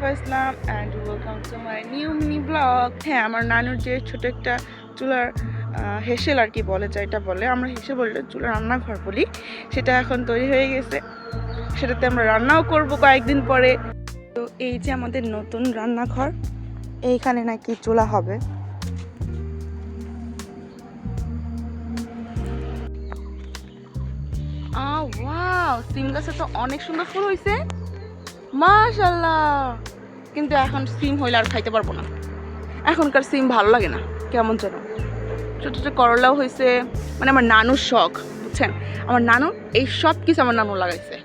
Saifa Islam and welcome to my new mini blog. হ্যাঁ, আমার নানুর যে ছোট একটা চুলার হেসেল আর কি বলে, যেটা বলে আমরা হেসে বললে চুলার রান্নাঘর বলি, সেটা এখন তৈরি হয়ে গেছে। সেটাতে আমরা রান্নাও করব কয়েকদিন পরে। তো এই যে আমাদের নতুন রান্নাঘর, এইখানে নাকি চুলা হবে। ওয়াও, সিম গাছে তো অনেক সুন্দর ফুল হয়েছে, মাশাআল্লাহ। কিন্তু এখন সিম হইলে আর খাইতে পারবো না, এখনকার সিম ভালো লাগে না, কেমন যেন। ছোটো ছোটো করলাও হয়েছে, মানে আমার নানুর শখ, বুঝছেন। আমার নানু এই সব কিছু আমার নানু লাগাইছে।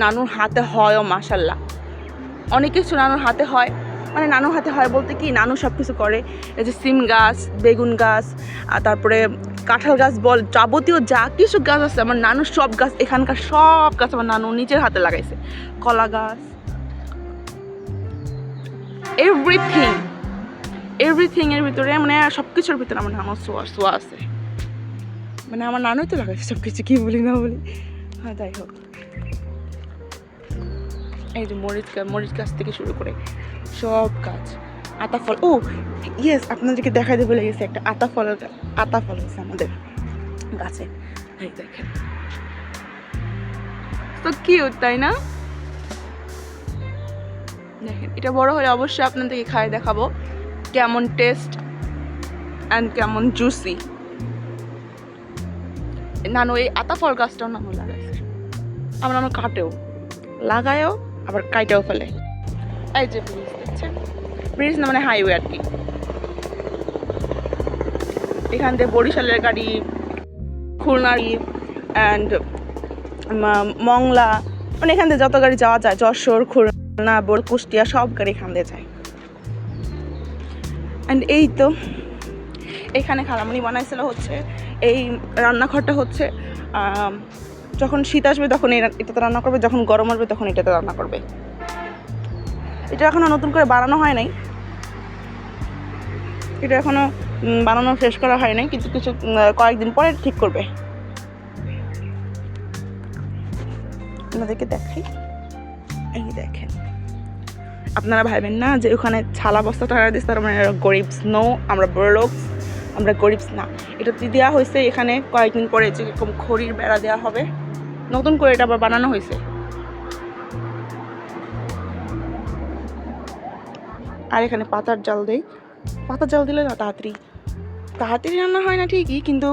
নানুর হাতে হয়ও মাশাআল্লাহ, অনেক কিছু নানুর হাতে হয়। মানে নানুর হাতে হয় বলতে কি, নানু সব কিছু করে। এই যে সিম গাছ, বেগুন গাছ, আর তারপরে কাঁঠাল গাছ বল, যাবতীয় যা কিছু গাছ আছে আমার নানুর সব গাছ, এখানকার সব গাছ আমার নানু নিজের হাতে লাগাইছে। কলা গাছ, এভরিথিং এর ভিতরে, মানে সব কিছুর ভিতরে আমার নানু সোয়া আছে। মানে আমার নানুই তো লাগাইছে সব কিছু, কি বলি না বলি। হ্যাঁ, যাই হোক, এই যে মরিচ গাছ থেকে শুরু করে সব গাছ, আতা ফল। ও ইয়েস, আপনাদেরকে দেখাই দেবো লেগেছে একটা আতা ফল হয়েছে আমাদের গাছে। এই দেখেন, তো কিউট, তাই না? দেখেন, এটা বড় হলে অবশ্যই আপনাদেরকে খাই দেখাবো কেমন টেস্ট অ্যান্ড কেমন জুসি। নানু এই আতা ফল গাছটাও নানু লাগাইছে, আমার নানু কাটেও, লাগায়ও, আবার কাইটেও ফেলে। এই যে ব্রিজ দেখছেন, ব্রিজ না মানে হাইওয়ে আর কি। এখান থেকে বরিশালের গাড়ি, খুলনার অ্যান্ড মংলা, মানে এখান থেকে যত গাড়ি যাওয়া যায়, যশোর, খুলনা, কুষ্টিয়া, সব গাড়ি এখান দিয়ে যায়। অ্যান্ড এই তো এখানে খালামণি বানাইছিল হচ্ছে এই রান্নাঘরটা হচ্ছে, যখন শীত আসবে তখন এটাতে রান্না করবে, যখন গরম আসবে তখন এটাতে রান্না করবে। এটা এখনো নতুন করে বানানো হয় নাই, এটা এখনো বানানো শেষ করা হয় নাই, কিন্তু কিছু কয়েকদিন পরে ঠিক করবে। আপনাদেরকে দেখাই, এই দেখেন। আপনারা ভাবেন না যে ওখানে ছালা বস্তা টাকা দিচ্ছে তার মানে গরিবস। নো, আমরা বড়লোক, আমরা গরিবস না। এটা দেওয়া হয়েছে এখানে কয়েকদিন পরে, যেরকম খড়ির বেড়া দেওয়া হবে, নতুন করে এটা আবার বানানো হয়েছে। আর এখানে পাতার জাল দেয়, পাতার জাল দিলে না তাড়াতাড়ি রান্না হয় না ঠিকই, কিন্তু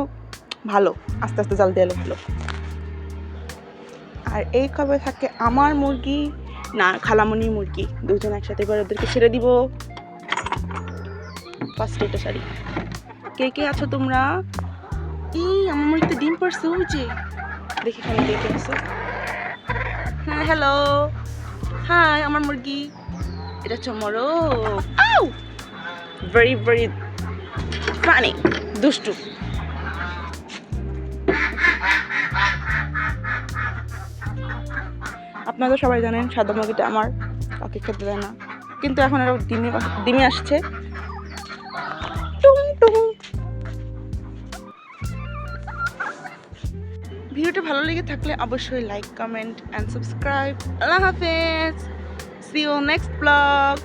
ভালো, আস্তে আস্তে জাল দিলে ভালো। আর এই কবে থাকে আমার মুরগি না খালামণির মুরগি, দুজন একসাথে। এবার ওদেরকে ছেড়ে দিব। ফার্স্ট এটা শাড়ি, কে কে আছো তোমরা? এই আমার মুরগিতে ডিম পারছে, ওই যে দেখি এখানে কে কে আছো। হ্যাঁ, হ্যালো, হাই আমার মুরগি, এটা চমরো। ভেরি ভেরি ফানি, দুষ্টু। আপনারা তো সবাই জানেন সাদা মুরগিটা আমার কাউকে খেতে দেয় না, কিন্তু এখন আরও ডিমে আসছে। ভিডিওটা ভালো লেগে থাকলে অবশ্যই লাইক, কমেন্ট অ্যান্ড সাবস্ক্রাইব। আল্লাহ হাফেজ, সি ইউ নেক্সট ব্লগ।